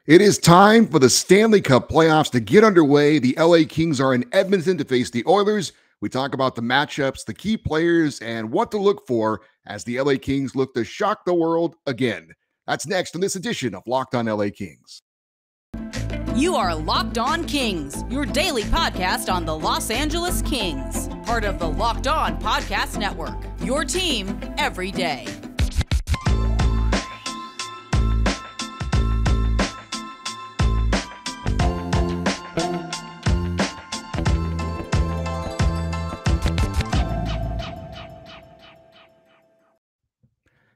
It is time for the Stanley Cup Playoffs to get underway. The LA Kings are in Edmonton to face the Oilers. We talk about the matchups, the key players, and what to look for as the LA Kings look to shock the world again. That's next in this edition of Locked On LA Kings. You are Locked On Kings, your daily podcast on the Los Angeles Kings. Part of the Locked On Podcast Network, your team every day.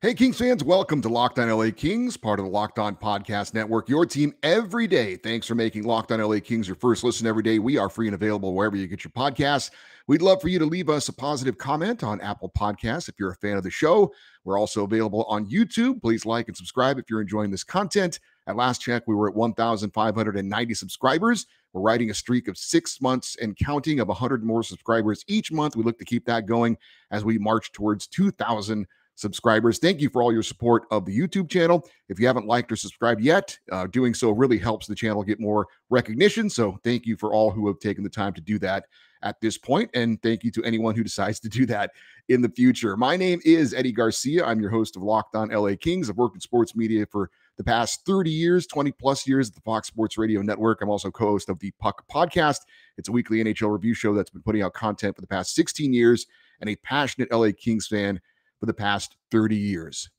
Hey, Kings fans, welcome to Locked On LA Kings, part of the Locked On Podcast Network, your team every day. Thanks for making Locked On LA Kings your first listen every day. We are free and available wherever you get your podcasts. We'd love for you to leave us a positive comment on Apple Podcasts if you're a fan of the show. We're also available on YouTube. Please like and subscribe if you're enjoying this content. At last check, we were at 1,590 subscribers. We're riding a streak of 6 months and counting of 100 more subscribers each month. We look to keep that going as we march towards 2,000 subscribers. Thank you for all your support of the YouTube channel. If you haven't liked or subscribed yet, doing so really helps the channel get more recognition. So thank you for all who have taken the time to do that at this point. And thank you to anyone who decides to do that in the future. My name is Eddie Garcia. I'm your host of Locked On LA Kings. I've worked in sports media for the past 30 years, 20 plus years at the Fox Sports Radio Network. I'm also co-host of the Puck Podcast. It's a weekly NHL review show that's been putting out content for the past 16 years and a passionate LA Kings fan for the past 30 years.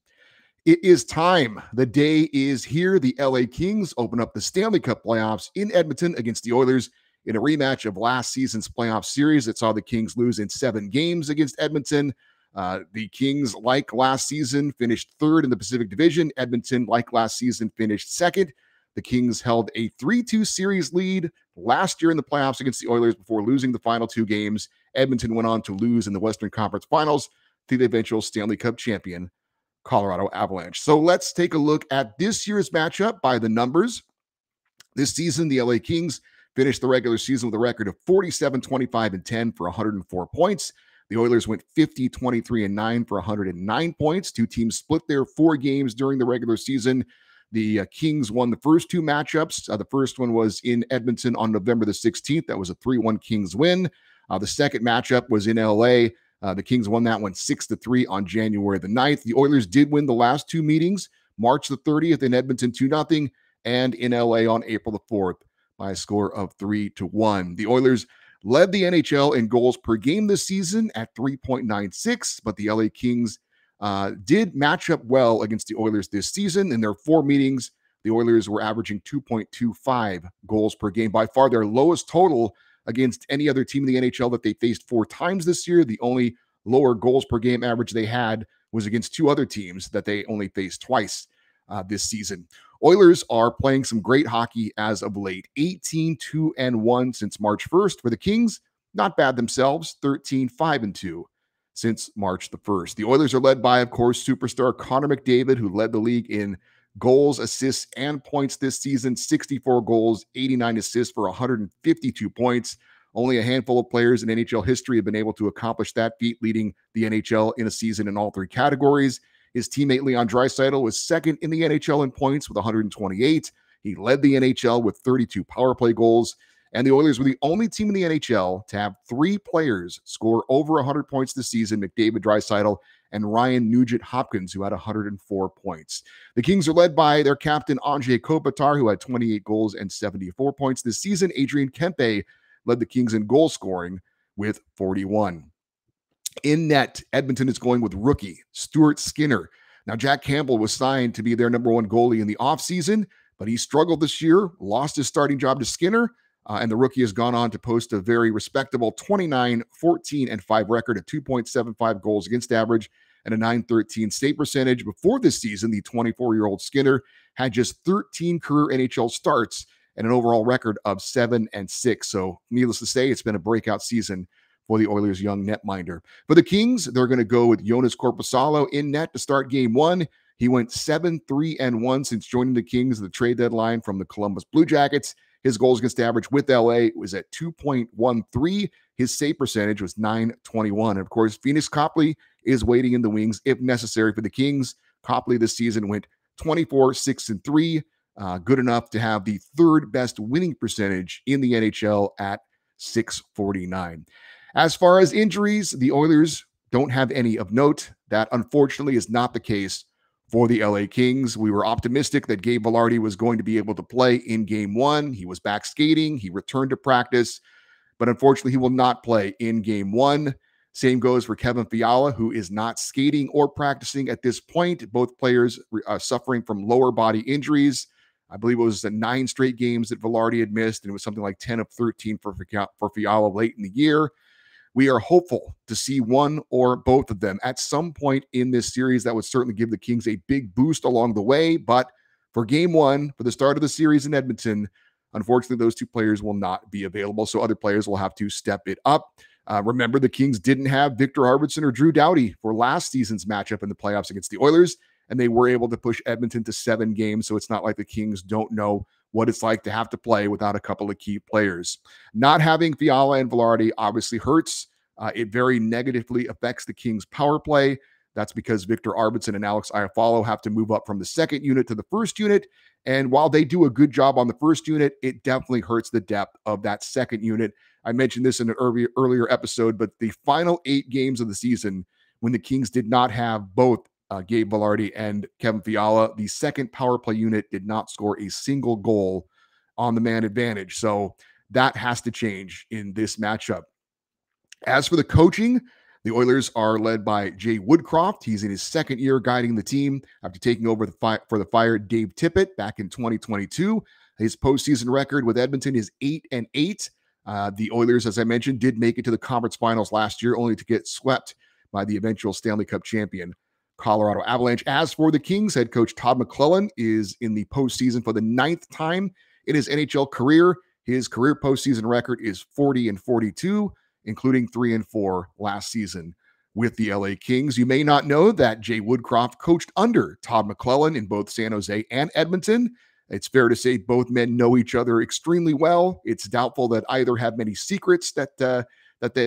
It is time. The day is here. The LA Kings open up the Stanley Cup playoffs in Edmonton against the Oilers in a rematch of last season's playoff series that saw the Kings lose in 7 games against Edmonton. The Kings, like last season, finished third in the Pacific Division. Edmonton, like last season, finished second. The Kings held a 3-2 series lead last year in the playoffs against the Oilers before losing the final 2 games. Edmonton went on to lose in the Western Conference Finals to the eventual Stanley Cup champion, Colorado Avalanche. So let's take a look at this year's matchup by the numbers. This season, the LA Kings finished the regular season with a record of 47-25-10 for 104 points. The Oilers went 50-23-9 for 109 points. Two teams split their 4 games during the regular season. The Kings won the first 2 matchups. The first one was in Edmonton on November the 16th. That was a 3-1 Kings win. The second matchup was in LA. The Kings won that one 6-3 on January the 9th. The Oilers did win the last 2 meetings, March the 30th in Edmonton 2-0 and in LA on April the 4th by a score of 3-1. The Oilers led the NHL in goals per game this season at 3.96, but the LA Kings did match up well against the Oilers this season. In their 4 meetings, the Oilers were averaging 2.25 goals per game, by far their lowest total against any other team in the NHL that they faced 4 times this year. The only lower goals per game average they had was against 2 other teams that they only faced twice this season. Oilers are playing some great hockey as of late. 18-2-1 since March 1st. For the Kings, not bad themselves. 13-5-2 since March the 1st. The Oilers are led by, of course, superstar Connor McDavid, who led the league in goals, assists, and points this season. 64 goals, 89 assists for 152 points. Only a handful of players in NHL history have been able to accomplish that feat, leading the NHL in a season in all 3 categories. His teammate Leon Draisaitl was second in the NHL in points with 128. He led the NHL with 32 power play goals. And the Oilers were the only team in the NHL to have 3 players score over 100 points this season: McDavid, Draisaitl, and Ryan Nugent-Hopkins, who had 104 points. The Kings are led by their captain, Anze Kopitar, who had 28 goals and 74 points this season. Adrian Kempe led the Kings in goal scoring with 41. In net, Edmonton is going with rookie Stuart Skinner. Now, Jack Campbell was signed to be their number 1 goalie in the offseason, but he struggled this year, lost his starting job to Skinner, and the rookie has gone on to post a very respectable 29-14-5 record at 2.75 goals against average and a .913 save percentage. Before this season, the 24-year-old Skinner had just 13 career NHL starts and an overall record of 7-6. So needless to say, it's been a breakout season for the Oilers' young netminder. For the Kings, they're going to go with Jonas Korpisalo in net to start game 1. He went 7-3-1 since joining the Kings at the trade deadline from the Columbus Blue Jackets. His goals against average with LA was at 2.13. His save percentage was .921. And of course, Phoenix Copley is waiting in the wings if necessary for the Kings. Copley this season went 24-6-3 good enough to have the third best winning percentage in the NHL at .649. As far as injuries, the Oilers don't have any of note. That unfortunately is not the case for the LA Kings. We were optimistic that Gabe Vilardi was going to be able to play in game one. He was back skating. He returned to practice, but unfortunately he will not play in game one. Same goes for Kevin Fiala, who is not skating or practicing at this point. Both players are suffering from lower body injuries. I believe it was the 9 straight games that Vilardi had missed, and it was something like 10 of 13 for Fiala late in the year. We are hopeful to see one or both of them at some point in this series. That would certainly give the Kings a big boost along the way. But for game one, for the start of the series in Edmonton, unfortunately, those two players will not be available. So other players will have to step it up. Remember, the Kings didn't have Victor Arvidsson or Drew Doughty for last season's matchup in the playoffs against the Oilers, and they were able to push Edmonton to 7 games. So it's not like the Kings don't know what it's like to have to play without a couple of key players. Not having Fiala and Vilardi obviously hurts. It very negatively affects the Kings' power play. That's because Victor Arvidsson and Alex Iafallo have to move up from the second unit to the first unit. And while they do a good job on the first unit, it definitely hurts the depth of that second unit. I mentioned this in an earlier episode, but the final 8 games of the season, when the Kings did not have both Gabe Vilardi and Kevin Fiala, the second power play unit did not score a single goal on the man advantage. So that has to change in this matchup. As for the coaching, the Oilers are led by Jay Woodcroft. He's in his second year guiding the team after taking over for the fired Dave Tippett back in 2022. His postseason record with Edmonton is 8-8. The Oilers, as I mentioned, did make it to the conference finals last year, only to get swept by the eventual Stanley Cup champion Colorado Avalanche. As for the Kings, head coach Todd McClellan is in the postseason for the 9th time in his NHL career. His career postseason record is 40-42, including 3-4 last season with the LA Kings. You may not know that Jay Woodcroft coached under Todd McClellan in both San Jose and Edmonton. It's fair to say both men know each other extremely well. It's doubtful that either have many secrets that the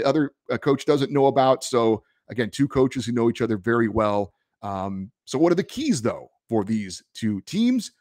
other coach doesn't know about. So again, two coaches who know each other very well. So what are the keys, though, for these two teams?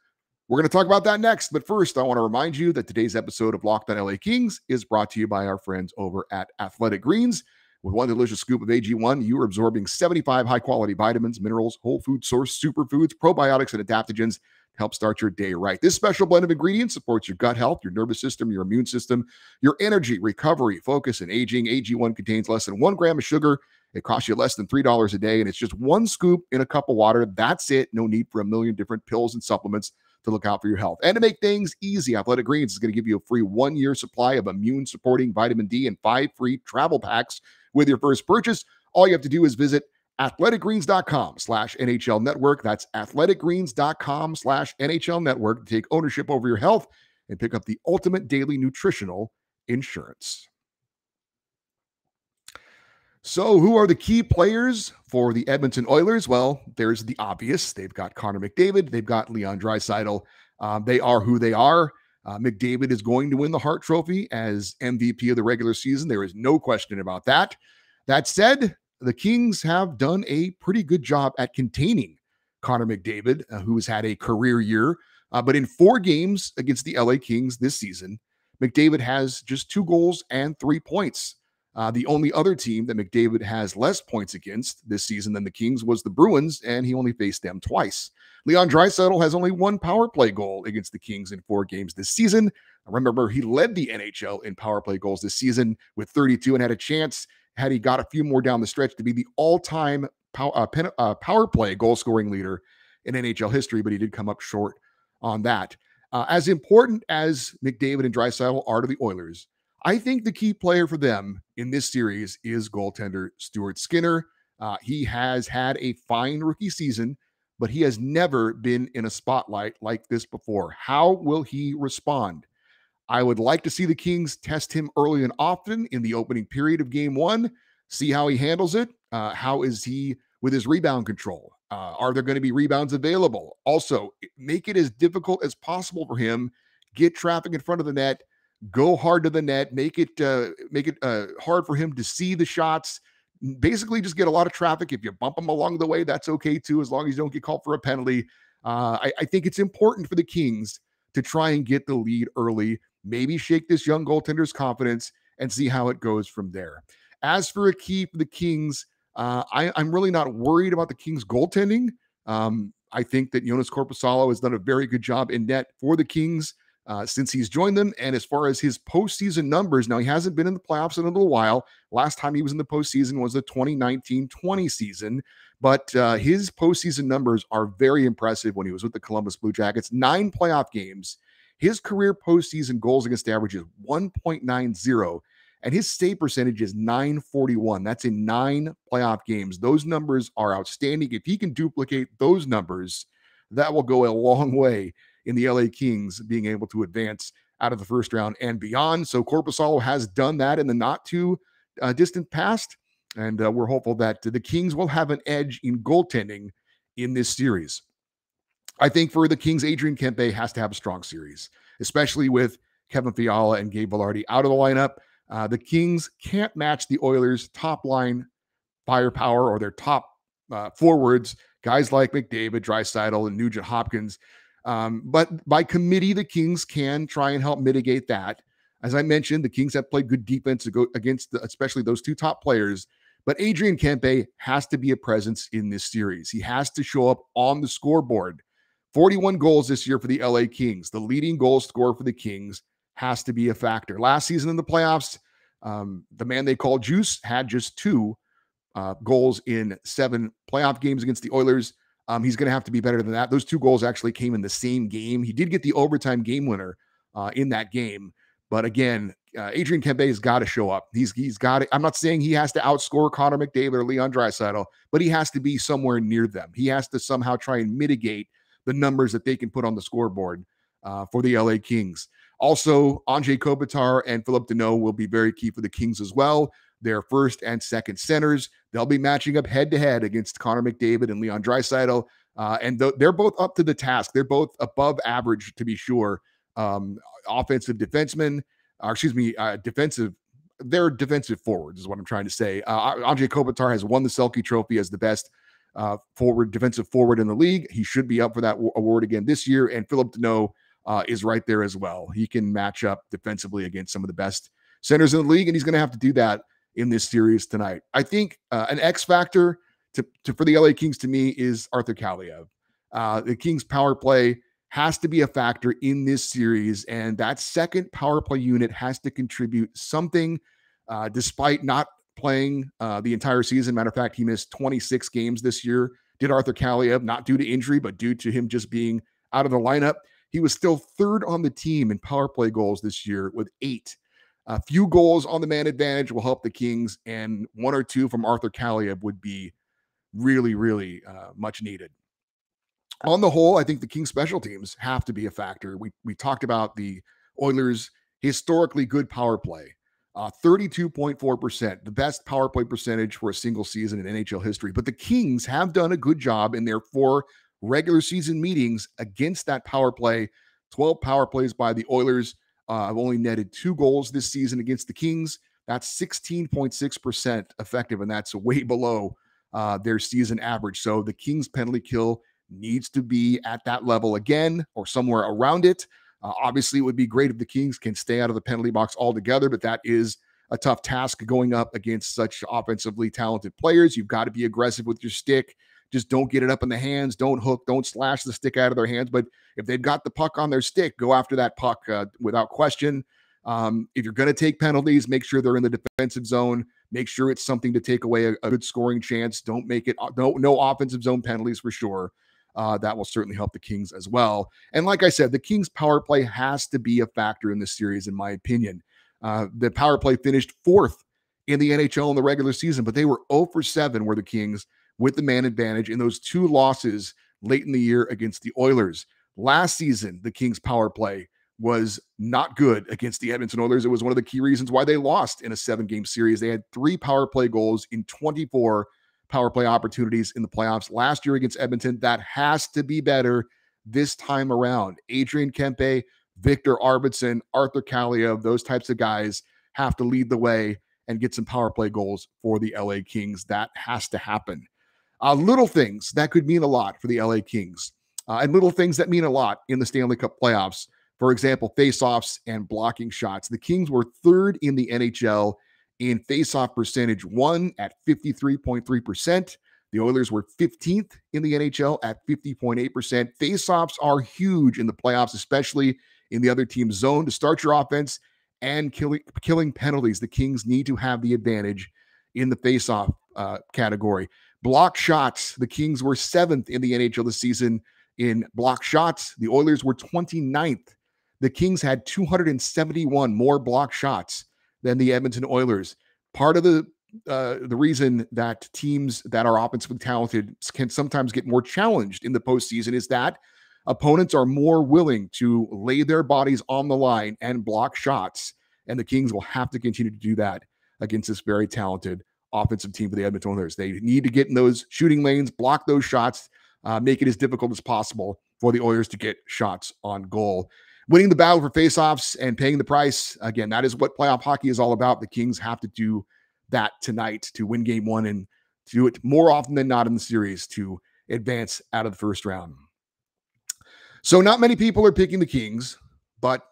We're going to talk about that next. But first, I want to remind you that today's episode of Locked on LA Kings is brought to you by our friends over at Athletic Greens. With one delicious scoop of AG1, you are absorbing 75 high-quality vitamins, minerals, whole food source superfoods, probiotics, and adaptogens to help start your day right. This special blend of ingredients supports your gut health, your nervous system, your immune system, your energy, recovery, focus, and aging. AG1 contains less than 1 gram of sugar. It costs you less than $3 a day, and it's just one scoop in a cup of water. That's it. No need for a million different pills and supplements to look out for your health. And to make things easy, Athletic Greens is going to give you a free 1-year supply of immune-supporting vitamin D and 5 free travel packs with your first purchase. All you have to do is visit athleticgreens.com/NHL Network. That's athleticgreens.com/NHL Network to take ownership over your health and pick up the ultimate daily nutritional insurance. So who are the key players for the Edmonton Oilers? Well, there's the obvious. They've got Connor McDavid. They've got Leon Draisaitl. They are who they are. McDavid is going to win the Hart Trophy as MVP of the regular season. There is no question about that. That said, the Kings have done a pretty good job at containing Connor McDavid, who has had a career year. But in 4 games against the LA Kings this season, McDavid has just 2 goals and 3 points. The only other team that McDavid has less points against this season than the Kings was the Bruins, and he only faced them twice. Leon Draisaitl has only 1 power play goal against the Kings in 4 games this season. Remember, he led the NHL in power play goals this season with 32 and had a chance, had he got a few more down the stretch, to be the all-time power play goal-scoring leader in NHL history, but he did come up short on that. As important as McDavid and Draisaitl are to the Oilers, I think the key player for them in this series is goaltender Stuart Skinner. He has had a fine rookie season, but he has never been in a spotlight like this before. How will he respond? I would like to see the Kings test him early and often in the opening period of game 1, see how he handles it. How is he with his rebound control? Are there going to be rebounds available? Also, make it as difficult as possible for him. Get traffic in front of the net. Go hard to the net, make it hard for him to see the shots. Basically, just get a lot of traffic. If you bump him along the way, that's okay too, as long as you don't get called for a penalty. I think it's important for the Kings to try and get the lead early, maybe shake this young goaltender's confidence and see how it goes from there. As for a key for the Kings, I'm really not worried about the Kings goaltending. I think that Jonas Korpisalo has done a very good job in net for the Kings since he's joined them. And as far as his postseason numbers, now he hasn't been in the playoffs in a little while. Last time he was in the postseason was the 2019-20 season. But his postseason numbers are very impressive when he was with the Columbus Blue Jackets. 9 playoff games. His career postseason goals against average is 1.90, and his save percentage is 941. That's in 9 playoff games. Those numbers are outstanding. If he can duplicate those numbers, that will go a long way in the LA Kings being able to advance out of the first round and beyond. So Korpisalo has done that in the not too distant past. And we're hopeful that the Kings will have an edge in goaltending in this series. I think for the Kings, Adrian Kempe has to have a strong series, especially with Kevin Fiala and Gabe Vilardi out of the lineup. The Kings can't match the Oilers' top line firepower or their top forwards, guys like McDavid, Draisaitl, and Nugent Hopkins. But by committee, the Kings can try and help mitigate that. As I mentioned, the Kings have played good defense against especially those 2 top players. But Adrian Kempe has to be a presence in this series. He has to show up on the scoreboard. 41 goals this year for the LA Kings. The leading goal scorer for the Kings has to be a factor. Last season in the playoffs, the man they call Juice had just 2 goals in 7 playoff games against the Oilers. He's going to have to be better than that. Those 2 goals actually came in the same game. He did get the overtime game winner in that game. But again, Adrian Kempe has got to show up. He's got it. I'm not saying he has to outscore Connor McDavid or Leon Draisaitl, but he has to be somewhere near them. He has to somehow try and mitigate the numbers that they can put on the scoreboard for the LA Kings. Also, Anze Kopitar and Philip Deneau will be very key for the Kings as well. Their first and second centers. They'll be matching up head-to-head against Connor McDavid and Leon Draisaitl, and they're both up to the task. They're both above average, to be sure. Offensive defensemen, defensive. They're defensive forwards, is what I'm trying to say. Anze Kopitar has won the Selke Trophy as the best defensive forward in the league. He should be up for that award again this year. And Philip Deneau is right there as well. He can match up defensively against some of the best centers in the league, and he's going to have to do that in this series tonight. I think an X factor for the LA Kings to me is Arthur Kaliyev. The Kings power play has to be a factor in this series, and that second power play unit has to contribute something despite not playing the entire season. Matter of fact, he missed 26 games this year. Did Arthur Kaliyev, not due to injury, but due to him just being out of the lineup. He was still 3rd on the team in power play goals this year with 8. A few goals on the man advantage will help the Kings, and 1 or 2 from Arthur Kaliyev would be really, really much needed. On the whole, I think the Kings special teams have to be a factor. We talked about the Oilers' historically good power play, 32.4%, the best power play percentage for a single season in NHL history. But the Kings have done a good job in their 4 regular season meetings against that power play. 12 power plays by the Oilers. I've only netted 2 goals this season against the Kings. That's 16.6% effective, and that's way below their season average. So the Kings penalty kill needs to be at that level again or somewhere around it. Obviously, it would be great if the Kings can stay out of the penalty box altogether, but that is a tough task going up against such offensively talented players. You've got to be aggressive with your stick. Just don't get it up in the hands. Don't hook. Don't slash the stick out of their hands. But if they've got the puck on their stick, go after that puck without question. If you're going to take penalties, make sure they're in the defensive zone. Make sure it's something to take away a good scoring chance. Don't make it no offensive zone penalties for sure. That will certainly help the Kings as well. And like I said, the Kings power play has to be a factor in this series, in my opinion. The power play finished 4th in the NHL in the regular season, but they were 0 for 7 were the Kings with the man advantage in those 2 losses late in the year against the Oilers. Last season, the Kings power play was not good against the Edmonton Oilers. It was one of the key reasons why they lost in a 7-game series. They had 3 power play goals in 24 power play opportunities in the playoffs last year against Edmonton. That has to be better this time around. Adrian Kempe, Victor Arvidsson, Arthur Kaliyev, those types of guys have to lead the way and get some power play goals for the LA Kings. That has to happen. Little things that could mean a lot for the LA Kings. and little things that mean a lot in the Stanley Cup playoffs. For example, faceoffs and blocking shots. The Kings were third in the NHL in faceoff percentage, one at 53.3%. The Oilers were 15th in the NHL at 50.8%. Faceoffs are huge in the playoffs, especially in the other team's zone to start your offense and killing penalties. The Kings need to have the advantage in the faceoff category. Block shots. The Kings were 7th in the NHL this season in block shots. The Oilers were 29th. The Kings had 271 more block shots than the Edmonton Oilers. Part of the reason that teams that are offensively talented can sometimes get more challenged in the postseason is that opponents are more willing to lay their bodies on the line and block shots, and the Kings will have to continue to do that against this very talented offensive team for the Edmonton Oilers. They need to get in those shooting lanes, block those shots, make it as difficult as possible for the Oilers to get shots on goal. Winning the battle for faceoffs and paying the price, again, that is what playoff hockey is all about. The Kings have to do that tonight to win game one and to do it more often than not in the series to advance out of the first round. So not many people are picking the Kings, but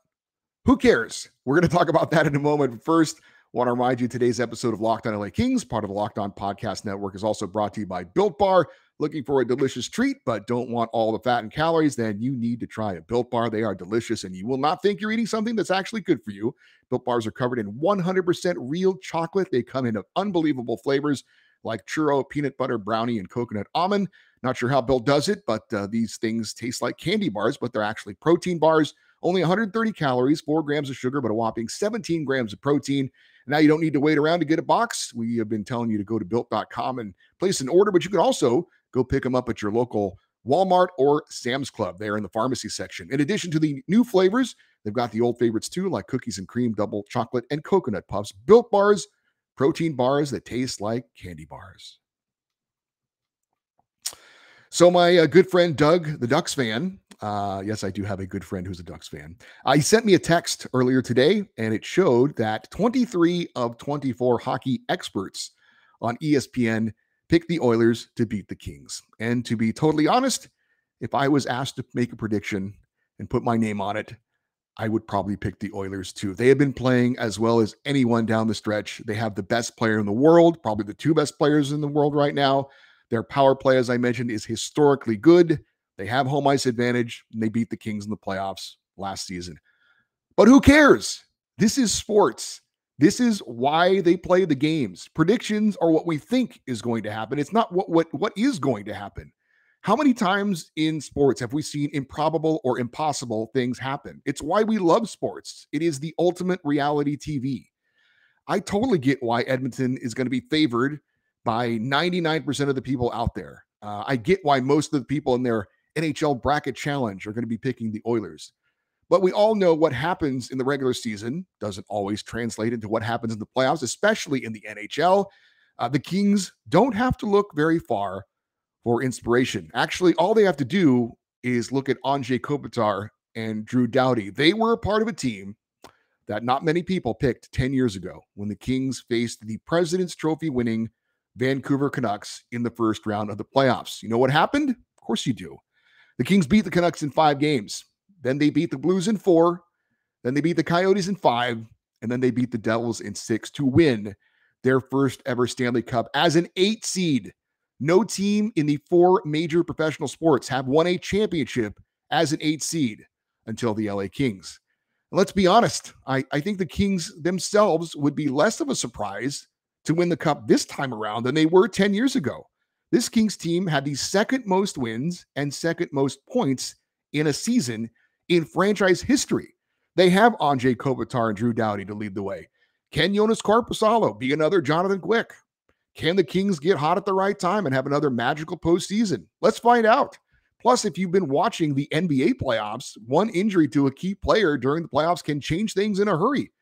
who cares? We're going to talk about that in a moment. But first, I want to remind you today's episode of Locked On LA Kings, part of the Locked On Podcast Network, is also brought to you by Built Bar. Looking for a delicious treat, but don't want all the fat and calories, then you need to try a Built Bar. They are delicious, and you will not think you're eating something that's actually good for you. Built Bars are covered in 100% real chocolate. They come in unbelievable flavors like churro, peanut butter, brownie, and coconut almond. Not sure how Built does it, but these things taste like candy bars, but they're actually protein bars. Only 130 calories, 4 grams of sugar, but a whopping 17 grams of protein. Now you don't need to wait around to get a box. We have been telling you to go to Built.com and place an order, but you can also go pick them up at your local Walmart or Sam's Club. They are in the pharmacy section. In addition to the new flavors, they've got the old favorites too, like cookies and cream, double chocolate, and coconut puffs. Built Bars, protein bars that taste like candy bars. So my good friend Doug, the Ducks fan, yes, I do have a good friend who's a Ducks fan. He sent me a text earlier today, and it showed that 23 of 24 hockey experts on ESPN picked the Oilers to beat the Kings. And to be totally honest, if I was asked to make a prediction and put my name on it, I would probably pick the Oilers too. They have been playing as well as anyone down the stretch. They have the best player in the world, probably the two best players in the world right now. Their power play, as I mentioned, is historically good. They have home ice advantage, and they beat the Kings in the playoffs last season. But who cares? This is sports. This is why they play the games. Predictions are what we think is going to happen. It's not what is going to happen. How many times in sports have we seen improbable or impossible things happen? It's why we love sports. It is the ultimate reality TV. I totally get why Edmonton is going to be favored by 99% of the people out there. I get why most of the people in their NHL bracket challenge are going to be picking the Oilers. But we all know what happens in the regular season doesn't always translate into what happens in the playoffs, especially in the NHL. The Kings don't have to look very far for inspiration. Actually, all they have to do is look at Anze Kopitar and Drew Doughty. They were a part of a team that not many people picked 10 years ago when the Kings faced the President's Trophy winning Vancouver Canucks in the first round of the playoffs. You know what happened? Of course you do. The Kings beat the Canucks in 5 games. Then they beat the Blues in 4. Then they beat the Coyotes in 5. And then they beat the Devils in 6 to win their first ever Stanley Cup as an 8 seed. No team in the 4 major professional sports have won a championship as an 8 seed until the LA Kings. And let's be honest, I think the Kings themselves would be less of a surprise to win the Cup this time around than they were 10 years ago. This Kings team had the second most wins and second most points in a season in franchise history. They have Anze Kopitar and Drew Doughty to lead the way. Can Jonas Korpisalo be another Jonathan Quick? Can the Kings get hot at the right time and have another magical postseason? Let's find out. Plus, if you've been watching the NBA playoffs, one injury to a key player during the playoffs can change things in a hurry.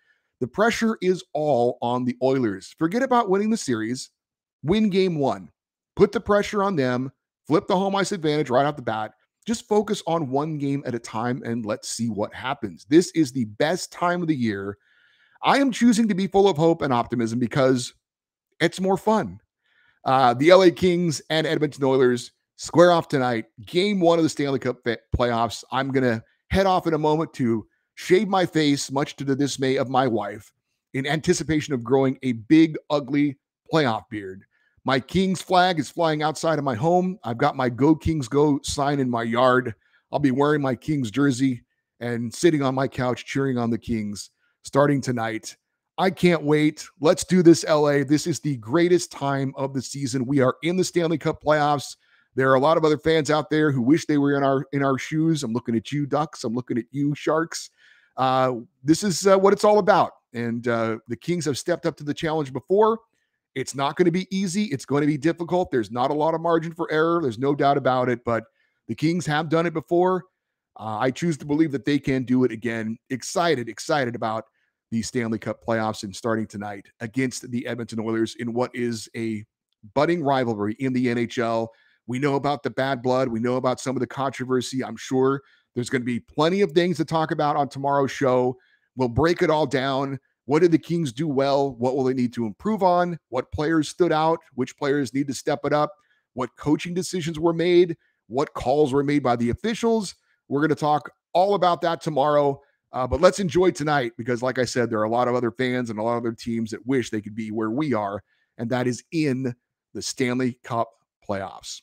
The pressure is all on the Oilers. Forget about winning the series. Win game 1. Put the pressure on them. Flip the home ice advantage right off the bat. Just focus on one game at a time and let's see what happens. This is the best time of the year. I am choosing to be full of hope and optimism because it's more fun. The LA Kings and Edmonton Oilers Square off tonight, game one of the Stanley Cup playoffs. I'm going to head off in a moment to shave my face, much to the dismay of my wife, in anticipation of growing a big, ugly playoff beard. My Kings flag is flying outside of my home. I've got my Go Kings Go sign in my yard. I'll be wearing my Kings jersey and sitting on my couch cheering on the Kings starting tonight. I can't wait. Let's do this, LA. This is the greatest time of the season. We are in the Stanley Cup playoffs. There are a lot of other fans out there who wish they were in our shoes. I'm looking at you, Ducks. I'm looking at you, Sharks. This is what it's all about. And the Kings have stepped up to the challenge before. It's not going to be easy. It's going to be difficult. There's not a lot of margin for error. There's no doubt about it. But the Kings have done it before. I choose to believe that they can do it again. Excited about the Stanley Cup playoffs and starting tonight against the Edmonton Oilers in what is a budding rivalry in the NHL. We know about the bad blood. We know about some of the controversy. I'm sure there's going to be plenty of things to talk about on tomorrow's show. We'll break it all down. What did the Kings do well? What will they need to improve on? What players stood out? Which players need to step it up? What coaching decisions were made? What calls were made by the officials? We're going to talk all about that tomorrow. But let's enjoy tonight because, like I said, there are a lot of other fans and a lot of other teams that wish they could be where we are, and that is in the Stanley Cup playoffs.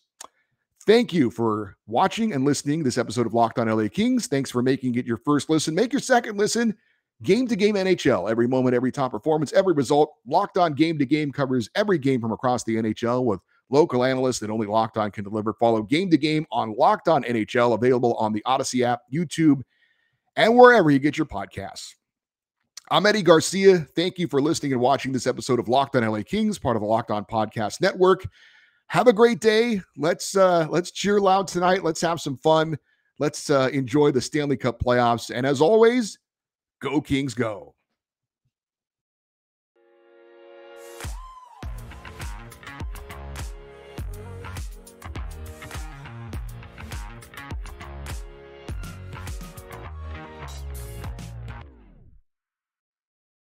Thank you for watching and listening to this episode of Locked on LA Kings. Thanks for making it your first listen. Make your second listen. Game to Game NHL. Every moment, every top performance, every result. Locked on Game to Game covers every game from across the NHL with local analysts that only Locked on can deliver. Follow Game to Game on Locked on NHL, available on the Odyssey app, YouTube, and wherever you get your podcasts. I'm Eddie Garcia. Thank you for listening and watching this episode of Locked on LA Kings, part of the Locked on Podcast Network. Have a great day. Let's cheer loud tonight. Let's have some fun. Let's enjoy the Stanley Cup playoffs. And as always, go Kings, go.